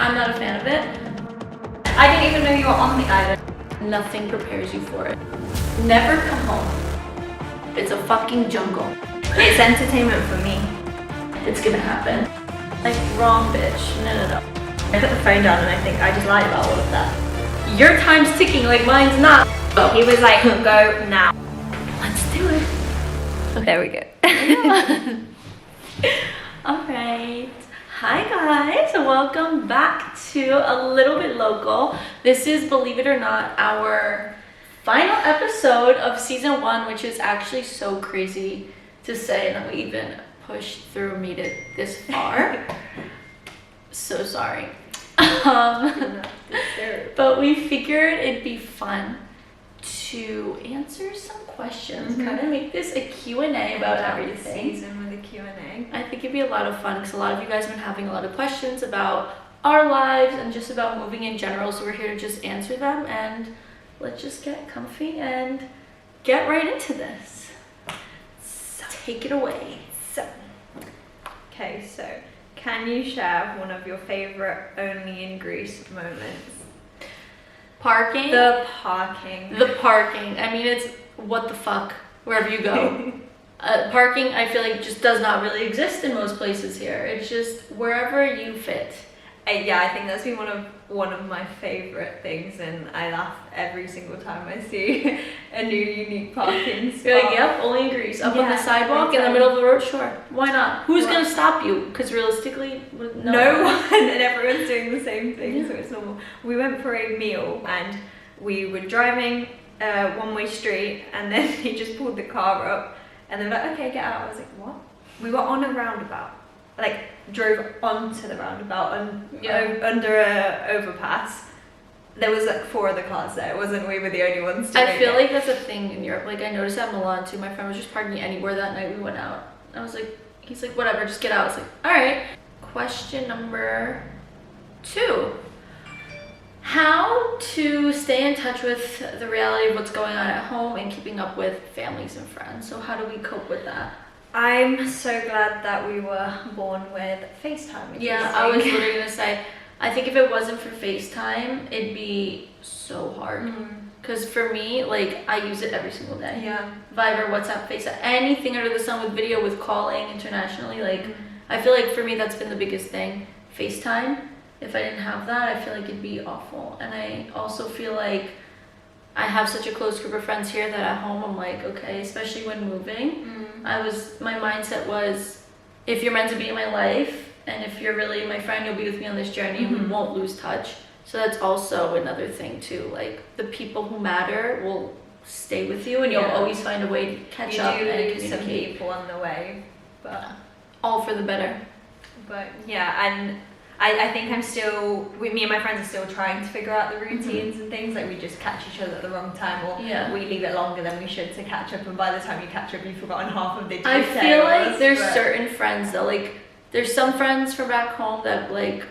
I'm not a fan of it. I didn't even know you were on the island. Nothing prepares you for it. Never come home. It's a fucking jungle. It's entertainment for me. It's gonna happen. Like, wrong bitch. No. I put the phone down and I think I just lied about all of that. Your time's ticking like mine's not. Oh. He was like, go now. Let's do it. Okay. There we go. Alright. Hi guys, welcome back to A Little Bit Local. This is, believe it or not, our final episode of season 1, which is actually so crazy to say that we even pushed through, made it this far. So sorry. But we figured it'd be fun to answer some questions, kind of make this a Q&A about everything. Season with a Q&A. I think it'd be a lot of fun because a lot of you guys have been having a lot of questions about our lives and just about moving in general, so we're here to just answer them, and let's just get comfy and get right into this. So take it away. Okay, so can you share one of your favorite only in Greece moments? Parking. The parking. I mean, it's what the fuck wherever you go. Parking, I feel like, just does not really exist in most places here. It's just wherever you fit. Yeah, I think that's been one of my favorite things, and I laugh every single time I see a new unique parking spot. You're like, yep, only in Greece. Up on the sidewalk in the middle of the road, sure. Why not? Who's gonna stop you? Because realistically, no one, and everyone's doing the same thing, so it's normal. We went for a meal, and we were driving a one-way street, and then he just pulled the car up, and they're like, okay, get out. I was like, what? We were on a roundabout. Like, drove onto the roundabout and under a overpass. There was like 4 other cars there. It wasn't we were the only ones doing I feel like that's a thing in Europe. Like, I noticed that in Milan too. My friend was just parking anywhere that night we went out. I was like, he's like, whatever, just get out. I was like, all right. Question number 2. How to stay in touch with the reality of what's going on at home and keeping up with families and friends. So how do we cope with that? I'm so glad that we were born with FaceTime. Yeah, I was literally gonna say, I think if it wasn't for FaceTime, it'd be so hard. Because for me, like, I use it every single day. Yeah. Viber, WhatsApp, FaceTime, anything under the sun with video, with calling internationally. Like, I feel like for me, that's been the biggest thing. FaceTime, if I didn't have that, I feel like it'd be awful. And I also feel like I have such a close group of friends here that at home I'm like, okay, especially when moving, my mindset was, if you're meant to be in my life and if you're really my friend, you'll be with me on this journey and we won't lose touch. So that's also another thing too, like the people who matter will stay with you and you'll always find a way to catch up and lose communicate. some people on the way, but all for the better. But yeah, and I think me and my friends are still trying to figure out the routines and things. Like, we just catch each other at the wrong time, or we leave it longer than we should to catch up, and by the time you catch up, you've forgotten half of the details. I feel like there's certain friends that, like, there's some friends from back home that, like,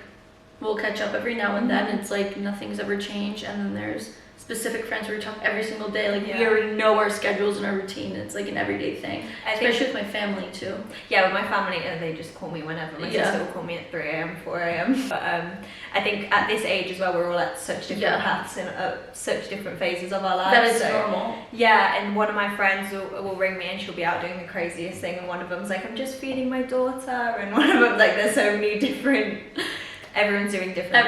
we'll catch up every now and then. It's like nothing's ever changed, and then there's specific friends where we talk every single day. Like, we already know our schedules and our routine. It's like an everyday thing, especially with my family too. Yeah, with my family, they just call me whenever. My sister will call me at 3 a.m, 4 a.m. But I think at this age as well, we're all at such different paths and such different phases of our lives. That is normal. Yeah, and one of my friends will ring me and she'll be out doing the craziest thing, and one of them's like, I'm just feeding my daughter, and one of them, like, there's so many different, everyone's doing different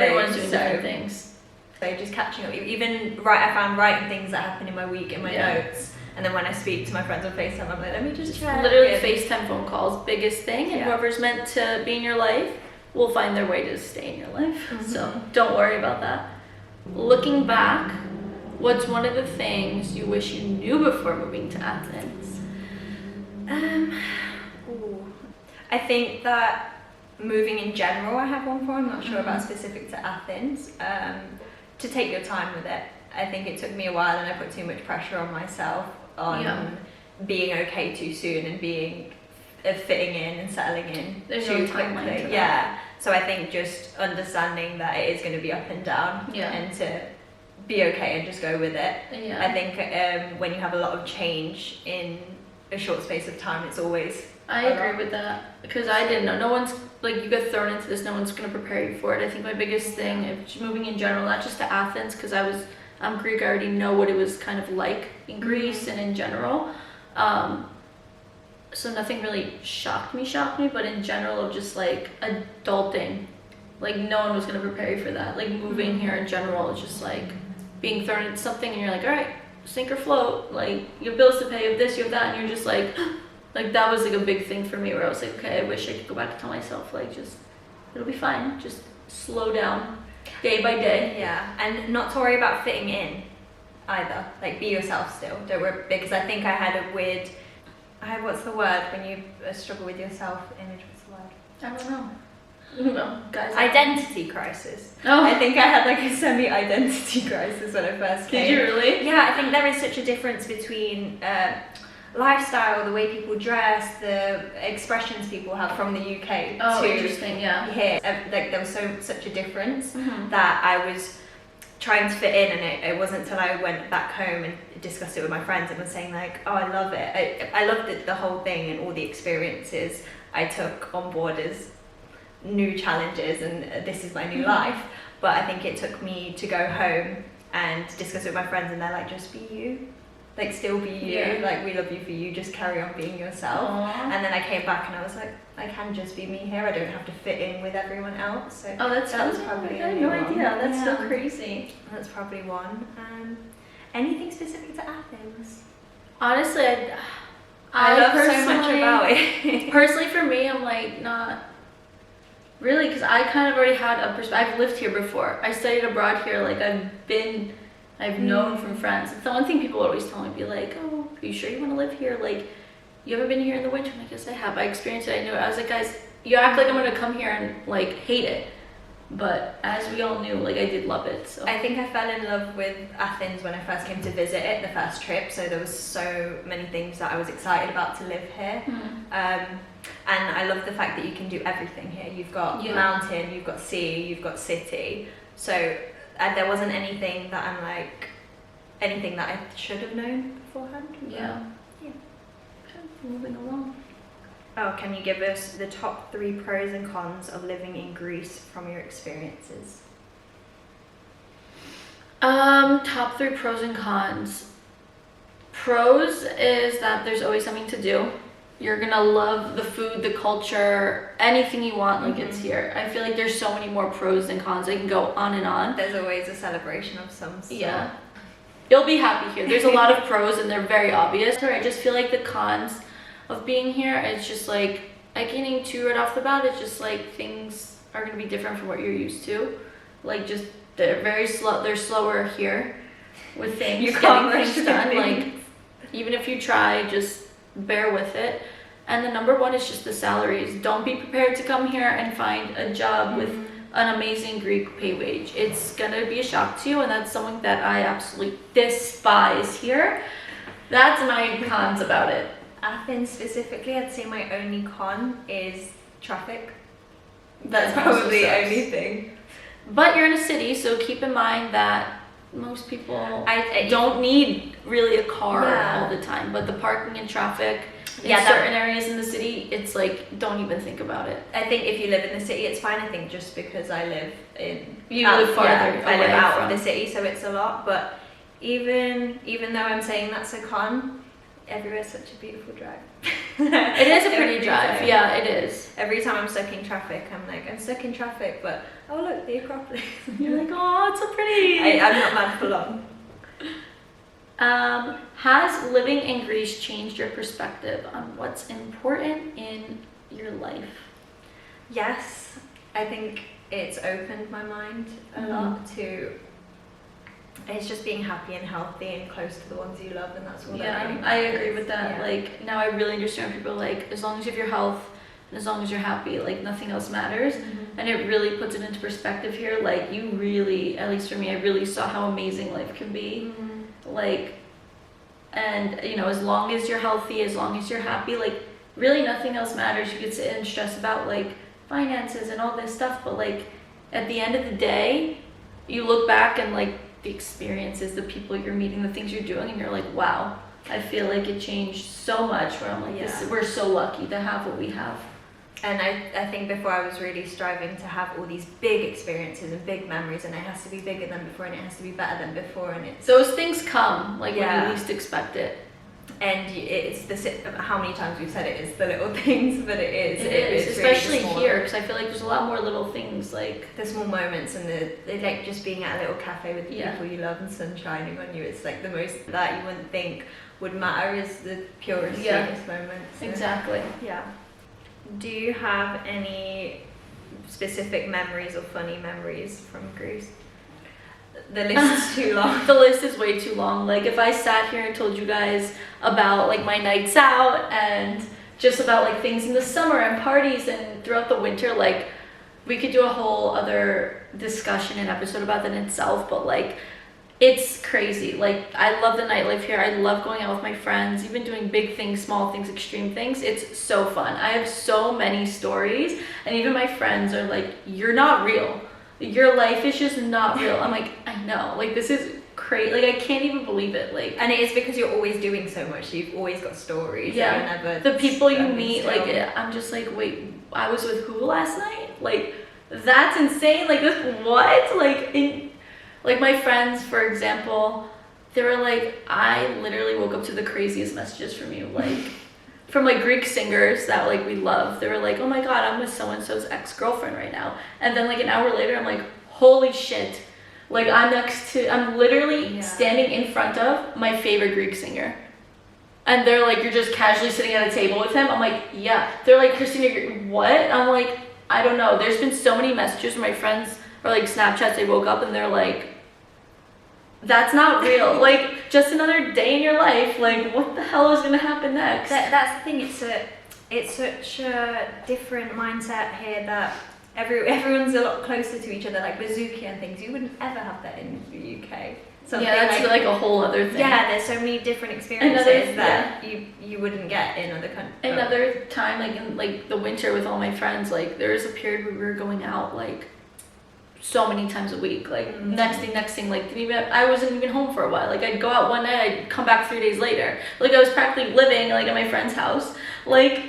things. So just catching up. Even I found writing things that happen in my week in my notes, and then when I speak to my friends on FaceTime, I'm like, let me just check. Literally, FaceTime phone calls, biggest thing, and whoever's meant to be in your life will find their way to stay in your life. So don't worry about that. Looking back, what's one of the things you wish you knew before moving to Athens? I think that moving in general, I have one for. I'm not sure about specific to Athens. To take your time with it. I think it took me a while, and I put too much pressure on myself on being okay too soon and being fitting in and settling in too quickly. So I think just understanding that it is going to be up and down, and to be okay and just go with it. I think when you have a lot of change in a short space of time, it's always I agree with that because I didn't know. No one's like you get thrown into this. No one's gonna prepare you for it. I think my biggest thing, if just moving in general, not just to Athens, because I'm Greek. I already know what it was kind of like in Greece and in general. So nothing really shocked me. But in general, of just like adulting, like no one was gonna prepare you for that. Like moving here in general, it's just like being thrown into something, and you're like, all right, sink or float. Like you have bills to pay, you have this, you have that, and you're just like. Like that was like a big thing for me where I was like, okay, I wish I could go back and tell myself like just it'll be fine. Just slow down day by day. Yeah, and not to worry about fitting in either. Like be yourself still. Don't worry, because I think I had a weird what's the word when you struggle with your self image, what's the word? I don't know. No, guys. Identity crisis. Oh. I think I had like a semi-identity crisis when I first came. Did you really? Yeah, I think there is such a difference between lifestyle, the way people dress, the expressions people have from the UK to interesting, yeah. here. Like there was such a difference that I was trying to fit in, and it wasn't until I went back home and discussed it with my friends and was saying like, oh, I love it. I loved the whole thing and all the experiences I took on board as new challenges, and this is my new life. But I think it took me to go home and discuss it with my friends, and they're like, just be you. Like still be you, like we love you for you, just carry on being yourself. Aww. And then I came back and I was like, I can just be me here, I don't have to fit in with everyone else. So that was probably I had no idea. That's so crazy. That's probably one. Anything specific to Athens? Honestly, I love so much about it. Personally for me, I'm like not really, because I kind of already had a perspective. I've lived here before. I studied abroad here, like I've known from friends. It's the one thing people always tell me, be like, oh, are you sure you want to live here? Like, you haven't been here in the winter? I'm like, yes, I have. I experienced it. I knew it. I was like, guys, you act like I'm going to come here and, like, hate it. But as we all knew, like, I did love it. So I think I fell in love with Athens when I first came to visit it, the first trip. So there was so many things that I was excited about to live here. And I love the fact that you can do everything here. You've got mountain, you've got sea, you've got city. So there wasn't anything that I'm like, anything that I should have known beforehand. Yeah. Okay, moving along. Oh, can you give us the top 3 pros and cons of living in Greece from your experiences? Top 3 pros and cons. Pros is that there's always something to do. You're gonna love the food, the culture, anything you want, like it's here. I feel like there's so many more pros than cons. I can go on and on. There's always a celebration of some sort. Yeah. You'll be happy here. There's a lot of pros and they're very obvious. I just feel like the cons of being here, it's just like, I can't name 2 right off the bat. It's just like things are gonna be different from what you're used to. Like just, they're very slow, they're slower here with things, getting things done. Like, even if you try, just bear with it. And the number 1 is just the salaries. Don't be prepared to come here and find a job with an amazing Greek pay wage. It's gonna be a shock to you, and that's something that I absolutely despise here. That's my cons about it. Athens specifically, I'd say my only con is traffic. That's probably the only thing. But you're in a city, so keep in mind that most people I don't need really a car all the time. But the parking and traffic in certain areas in the city, it's like, don't even think about it. I think if you live in the city, it's fine. I think just because I live in... You live farther away I live out of the city, so it's a lot. But even though I'm saying that's a con, everywhere's such a beautiful drive. It is a pretty drive. Yeah, it is. Every time I'm stuck in traffic, I'm like, I'm stuck in traffic, but oh look, the Acropolis. You're like, oh, it's so pretty. I'm not mad for long. Has living in Greece changed your perspective on what's important in your life? Yes, I think it's opened my mind a lot to... It's just being happy and healthy and close to the ones you love, and that's what I agree with that. Like, now I really understand people, like, as long as you have your health and as long as you're happy, like, nothing else matters. And it really puts it into perspective here. Like, you really, at least for me, I really saw how amazing life can be. Like, and you know, as long as you're healthy, as long as you're happy, like, really nothing else matters. You could sit and stress about, like, finances and all this stuff, but, like, at the end of the day, you look back and, like, the experiences, the people you're meeting, the things you're doing, and you're like, wow, I feel like it changed so much where I'm like, we're so lucky to have what we have. And I think before I was really striving to have all these big experiences and big memories, and it has to be bigger than before and it has to be better than before, and it's those things come like when you least expect it. And it's how many times we've said it is the little things, but it is especially really here, because I feel like there's a lot more little things, like the small moments, and the like just being at a little cafe with the people you love and sun shining on you. It's like the most that you wouldn't think would matter is the purest, sweetest moments. So. Exactly. Yeah. Do you have any specific memories or funny memories from Greece? The list is too long. The list is way too long. Like if I sat here and told you guys about like my nights out and just about like things in the summer and parties and throughout the winter, like we could do a whole other discussion and episode about that in itself. But like it's crazy. Like I love the nightlife here. I love going out with my friends, even doing big things, small things, extreme things. It's so fun. I have so many stories, and even my friends are like, "You're not real. Your life is just not real." I'm like, I know, like this is crazy, like I can't even believe it, like, and it is because you're always doing so much, you've always got stories. Yeah, you're never the people you meet, like I'm just like, wait, I was with who last night? Like that's insane. Like this, what? Like my friends, for example, they were like, I literally woke up to the craziest messages from you, like from like Greek singers that like we love. They were like, oh my god, I'm with so-and-so's ex-girlfriend right now. And then like an hour later, I'm like, holy shit. Like I'm literally standing in front of my favorite Greek singer. And they're like, you're just casually sitting at a table with him? I'm like, yeah. They're like, Christina, what? I'm like, I don't know. There's been so many messages from my friends or like Snapchats, they woke up and they're like, that's not real. Like just another day in your life. Like what the hell is gonna happen next? That's the thing. It's such a different mindset here that everyone's a lot closer to each other. Like Bazooki and things, you wouldn't ever have that in the UK. Something that's like a whole other thing. Yeah, there's so many different experiences that you wouldn't get in other countries. Another time, like in like the winter with all my friends, like there was a period where we were going out like so many times a week, like next thing, like I wasn't even home for a while. Like I'd go out one night, I'd come back 3 days later. Like I was practically living like at my friend's house, like,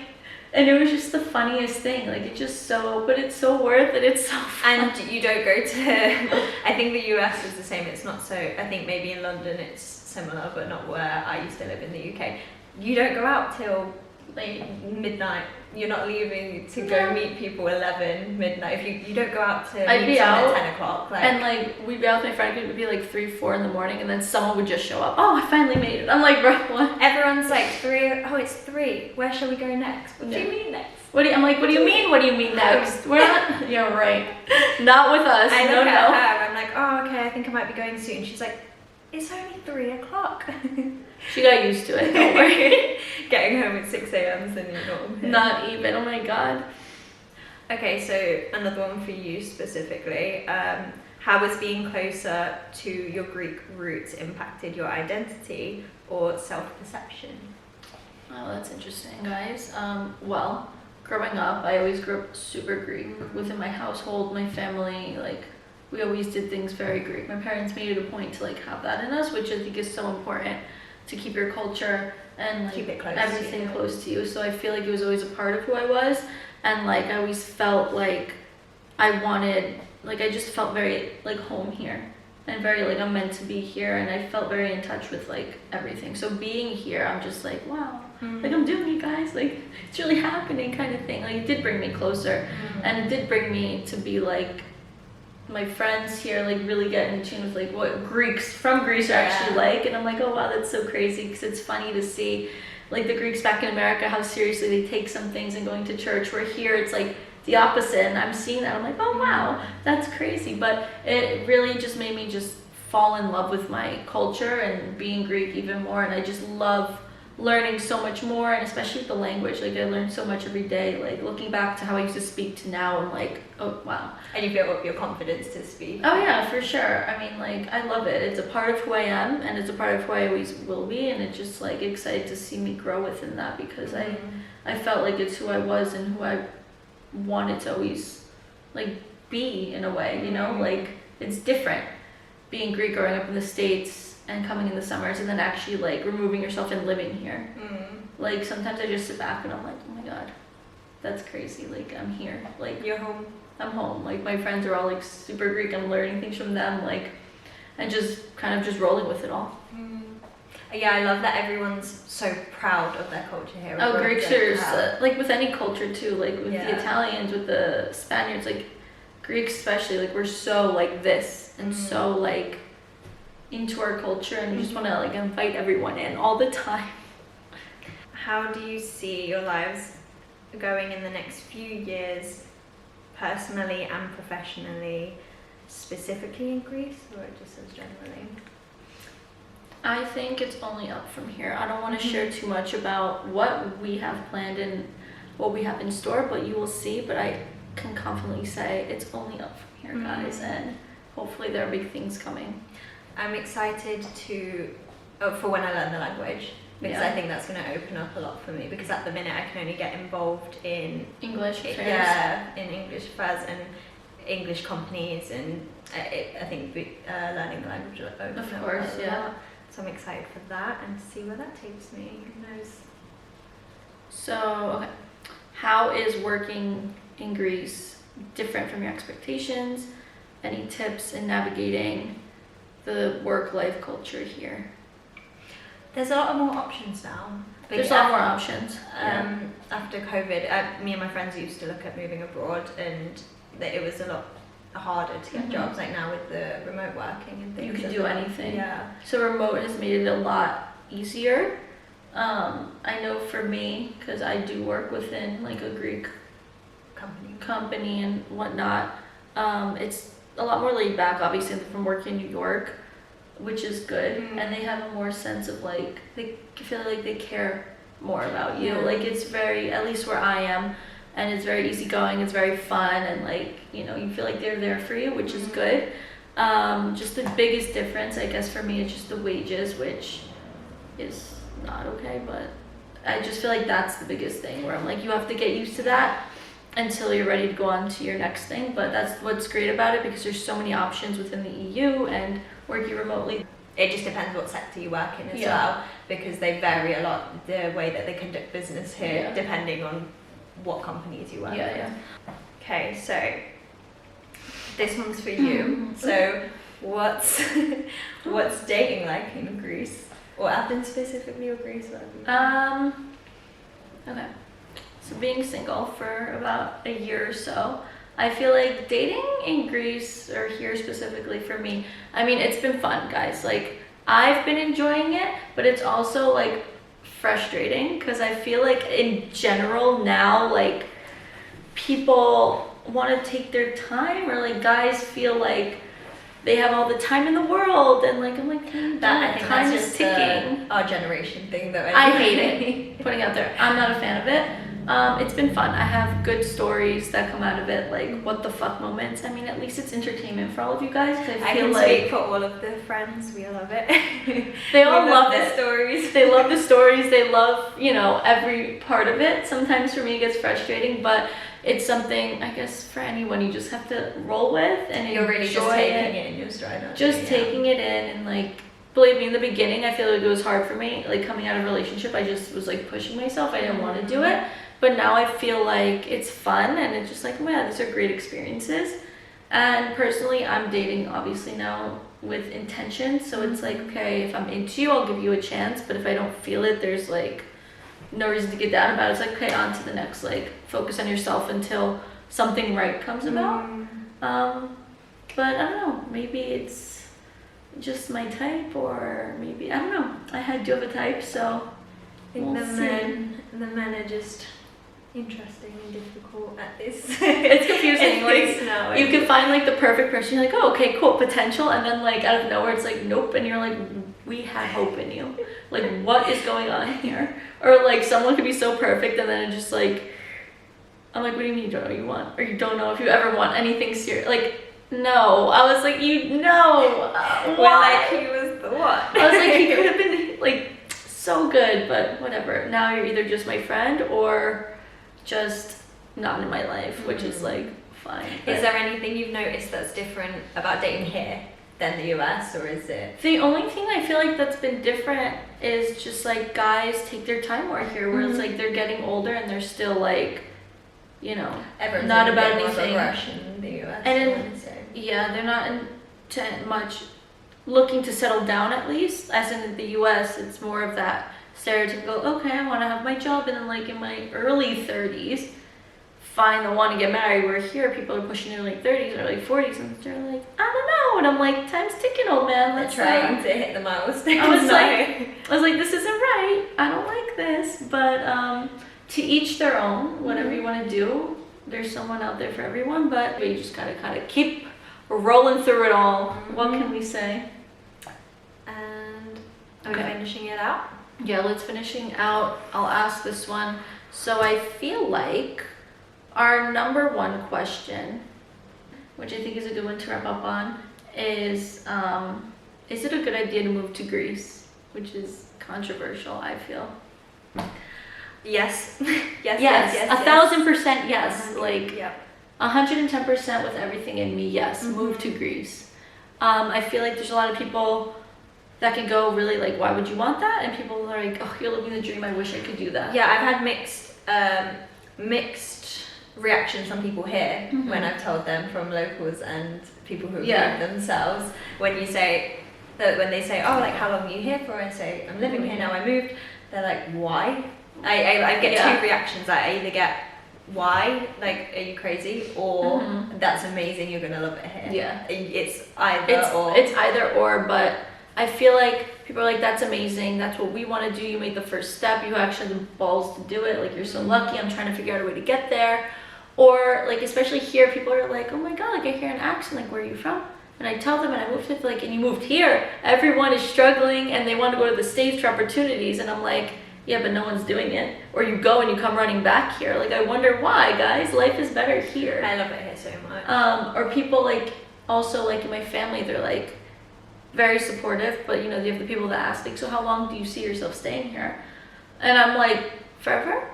and it was just the funniest thing. Like it just but it's so worth it. It's so fun. And you don't go to I think the US is the same. It's not so, I think maybe in London it's similar, but not where I used to live in the UK. You don't go out till like midnight. You're not leaving to go meet people 11 midnight. If you don't go out to meet someone at 10 o'clock. Like, and like we'd be out with my friend, it would be like 3-4 in the morning, and then someone would just show up. Oh, I finally made it. I'm like, bro, what? Everyone's like 3. Oh, it's 3. Where shall we go next? What do you mean next? I'm like, what do you mean? What do you mean next? We're not. Yeah, right. Not with us. I look at her. I'm like, oh, okay. I think I might be going soon. She's like, it's only 3 o'clock. She got used to it, don't worry. Getting home at 6 a.m. is the new norm. Not even, oh my god. Okay, so another one for you specifically. How has being closer to your Greek roots impacted your identity or self-perception? Oh, that's interesting, guys. Well, growing up, I always grew up super Greek. Within my household, my family, like, we always did things very Greek. My parents made it a point to like have that in us, which I think is so important to keep your culture and like keep it close everything close to you. So I feel like it was always a part of who I was, and like I always felt like I just felt very like home here and very like I'm meant to be here, and I felt very in touch with like everything. So being here, I'm just like, wow, like I'm doing it, guys, like it's really happening kind of thing. Like it did bring me closer, and it did bring me to be like my friends here, like really get in tune with like what Greeks from Greece are actually like, and I'm like, oh wow, that's so crazy, because it's funny to see like the Greeks back in America, how seriously they take some things and going to church, where here it's like the opposite, and I'm seeing that, I'm like, oh wow, that's crazy. But it really just made me just fall in love with my culture and being Greek even more, and I just love learning so much more, and especially with the language. Like I learn so much every day, like looking back to how I used to speak to now, I'm like, oh wow. And you built up your confidence to speak. Oh yeah, for sure. I mean, like I love it. It's a part of who I am, and it's a part of who I always will be, and it's just like excited to see me grow within that, because I felt like it's who I was and who I wanted to always like be, in a way, you know. Like it's different being Greek growing up in the States and coming in the summers and then actually like removing yourself and living here. Like sometimes I just sit back and I'm like, oh my god, that's crazy. Like I'm here. Like You're home. I'm home. Like my friends are all like super Greek. I'm learning things from them. Like and just kind of just rolling with it all. Yeah, I love that everyone's so proud of their culture here. Oh, Greeks are like with any culture too. Like with Yeah. the Italians, with the Spaniards, like Greeks especially. Like we're so like this and so like into our culture, and we just want to like invite everyone in all the time. How do you see your lives going in the next few years, personally and professionally, specifically in Greece, or just as generally? I think it's only up from here. I don't want to share too much about what we have planned and what we have in store, but you will see. But I can confidently say it's only up from here, guys, and hopefully there are big things coming. I'm excited for when I learn the language, because I think that's going to open up a lot for me, because at the minute I can only get involved in English affairs. Yeah, in English affairs and English companies, and I think learning the language will open up Of course, a lot. So I'm excited for that and to see where that takes me. Who knows? So, okay. How is working in Greece different from your expectations? Any tips in navigating the work-life culture here? There's a lot more options now. There's a lot more options. After COVID, me and my friends used to look at moving abroad, and it was a lot harder to get jobs. Like now with the remote working and things, You can do anything. Yeah. So remote has made it a lot easier. I know for me, because I do work within like a Greek company and whatnot, it's a lot more laid back, obviously, from working in New York, which is good. And they have a more sense of like, they feel like they care more about you. Like it's very, at least where I am, and it's very easygoing, it's very fun, and like, you know, you feel like they're there for you, which is good. Just the biggest difference, I guess, for me is just the wages, which is not okay, but I just feel like that's the biggest thing, where I'm like, you have to get used to that until you're ready to go on to your next thing. But that's what's great about it, because there's so many options within the EU and working remotely. It just depends what sector you work in as well, because they vary a lot, the way that they conduct business here, depending on what companies you work with. Okay, so this one's for you. So what's dating like in Greece, or Athens specifically, or Greece? Okay, so being single for about a year or so, I feel like dating in Greece, or here specifically for me, I mean, it's been fun, guys. Like I've been enjoying it, but it's also like frustrating, because I feel like in general now, like people want to take their time, or like guys feel like they have all the time in the world, and like I'm like, that I think time that's is just ticking. Our generation thing though. I hate it. Putting out there, I'm not a fan of it. It's been fun. I have good stories that come out of it, like what the fuck moments. I mean, at least it's entertainment for all of you guys. I feel can like speak for all of the friends. We love it. They all love the it. stories. They love the stories. They love, you know, every part of it. Sometimes for me it gets frustrating, but it's something, I guess, for anyone, you just have to roll with, and you're really just enjoy taking it in your stride. Just taking it in, and like, believe me, in the beginning, I feel like it was hard for me. Like coming out of a relationship, I just was like pushing myself. I didn't want to do it, but now I feel like it's fun, and it's just like, oh yeah, these are great experiences. And personally, I'm dating obviously now with intention, so it's like, okay, if I'm into you, I'll give you a chance, but if I don't feel it, there's like no reason to get down about it. It's like, okay, on to the next, like focus on yourself until something right comes about. But I don't know, maybe it's just my type, or maybe, I don't know, I do have a type, so we'll see. The men are just interesting and difficult at this. It's confusing. Like now, you can find like the perfect person. You're like, oh, okay, cool, potential, and then like out of nowhere, it's like, nope, and you're like, we have hope in you. Like, what is going on here? Or like someone could be so perfect, and then it just like, I'm like, what do you mean you don't know what you want, or you don't know if you ever want anything serious? Like, no. I was like, you know, well, like he was the one. I was like, he could have been like so good, but whatever. Now you're either just my friend or just not in my life, which is like fine. Is there anything you've noticed that's different about dating here than the US, or is it? The only thing I feel like that's been different is just like guys take their time more here, where it's like they're getting older and they're still like, you know, Everyone's not in a about bit more of a anything. rush in the US. And so. Yeah, they're not much looking to settle down, at least. As in the US, it's more of that stereotypical, okay, I want to have my job, and then like in my early 30s, find the one to get married. Where here, people are pushing their late 30s or late 40s, and they're like, I don't know. And I'm like, time's ticking, old man. Let's trying to hit the milestone. I was like, this isn't right. I don't like this. But to each their own. Whatever you want to do, there's someone out there for everyone. But you just gotta kind of keep rolling through it all. What can we say? And are we Okay. finishing it out? Yeah, let's finishing out. I'll ask this one. So I feel like our number one question, which I think is a good one to wrap up on, is it a good idea to move to Greece? Which is controversial, I feel. Yes. yes. Yes, 1,000% yes. Like yeah. 110% with everything in me, yes. Move to Greece. I feel like there's a lot of people that can go really like, why would you want that? And people are like, oh, you're living the dream. I wish I could do that. Yeah, I've had mixed reactions from people here when I've told them, from locals and people who have moved themselves. When you say that, when they say, oh, like, how long are you here for? I say, I'm living here now, I moved. They're like, why? I get two reactions. I either get, why, like, are you crazy, or that's amazing, you're gonna love it here. Yeah, it's either or. But I feel like people are like, that's amazing, that's what we want to do, you made the first step, you actually have the balls to do it, like, you're so lucky, I'm trying to figure out a way to get there. Or like, especially here, people are like, oh my god, like, I hear an accent, like, where are you from? And I tell them, and I moved to, like, and you moved here, everyone is struggling and they want to go to the States for opportunities, and I'm like, yeah, but no one's doing it. Or you go and you come running back here. Like, I wonder why, guys. Life is better here. I love it here so much. Or people, like, also, like, in my family, they're, like, very supportive, but, you know, you have the people that ask, like, so how long do you see yourself staying here? And I'm like, forever?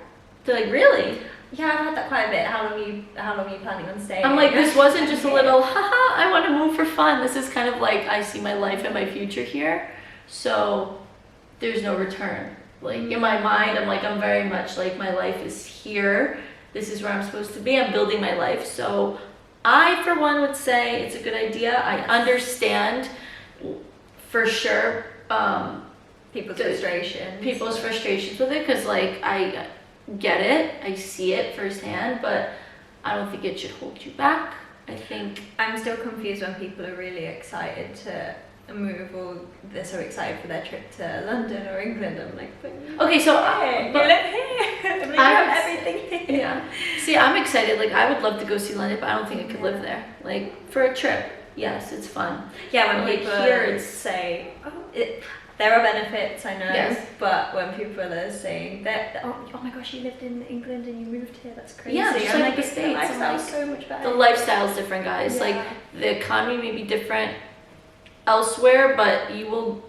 They're like, really? Yeah, I've had that quite a bit. How long are you planning on staying? I'm like, this wasn't just a little, haha, I want to move for fun. This is kind of like, I see my life and my future here, so there's no return. Like, in my mind, I'm like, I'm very much like, my life is here. This is where I'm supposed to be. I'm building my life. So I, for one, would say it's a good idea. I understand for sure people's frustrations with it, because, like, I get it. I see it firsthand, but I don't think it should hold you back. I think I'm still confused when people are really excited to move, or they're so excited for their trip to London or England. I'm like, okay, so you live here. Like, I have everything here. Yeah. See, I'm excited. Like, I would love to go see London, but I don't think I could live there. Like, for a trip, yes, it's fun. Yeah, when like, people here say, there are benefits, I know, yes, but when people are saying that, oh my gosh, you lived in England and you moved here, that's crazy. Yeah, just I'm like the the States. lifestyle's Like, so much better. the lifestyle's different, guys. Yeah. Like, the economy may be different elsewhere, but you will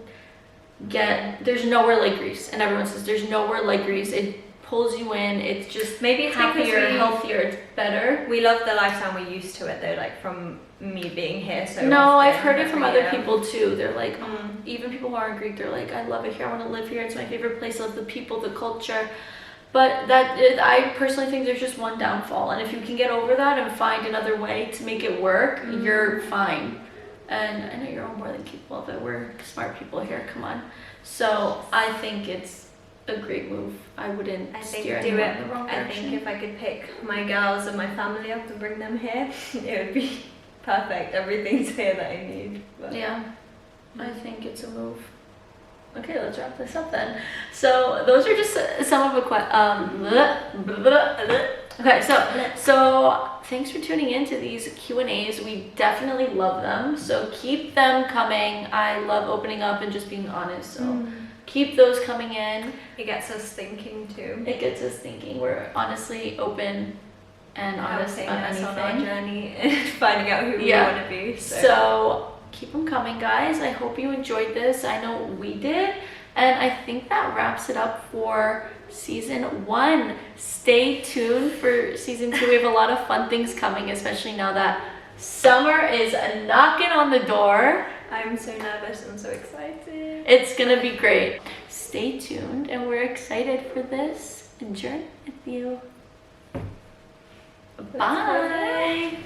get, there's nowhere like Greece, and everyone says there's nowhere like Greece. It pulls you in. It's just maybe it's happier, healthier, it's better. We love the lifestyle, we're used to it though, like from me being here so no often, I've heard it from other year. people too. They're like, even people who aren't Greek, they're like, I love it here, I want to live here, it's my favorite place, I love the people, the culture. But I personally think there's just one downfall, and if you can get over that and find another way to make it work, you're fine. And I know you're all more than capable of it. We're smart people here, come on. So I think it's a great move. I wouldn't steer anyone in the wrong direction. I think if I could pick my girls and my family up and bring them here, it would be perfect. Everything's here that I need. But. Yeah, I think it's a move. Okay, let's wrap this up then. So those are just some of the okay, so thanks for tuning in to these Q&As. We definitely love them, so keep them coming. I love opening up and just being honest, so keep those coming in. It gets us thinking too. It gets us thinking. We're honestly open and honest on anything. On our journey and finding out who we want to be. So keep them coming, guys. I hope you enjoyed this. I know we did. And I think that wraps it up for season 1. Stay tuned for season 2. We have a lot of fun things coming, especially now that summer is knocking on the door. I'm so nervous and so excited. It's gonna be great. Stay tuned, and we're excited for this journey with you. Bye.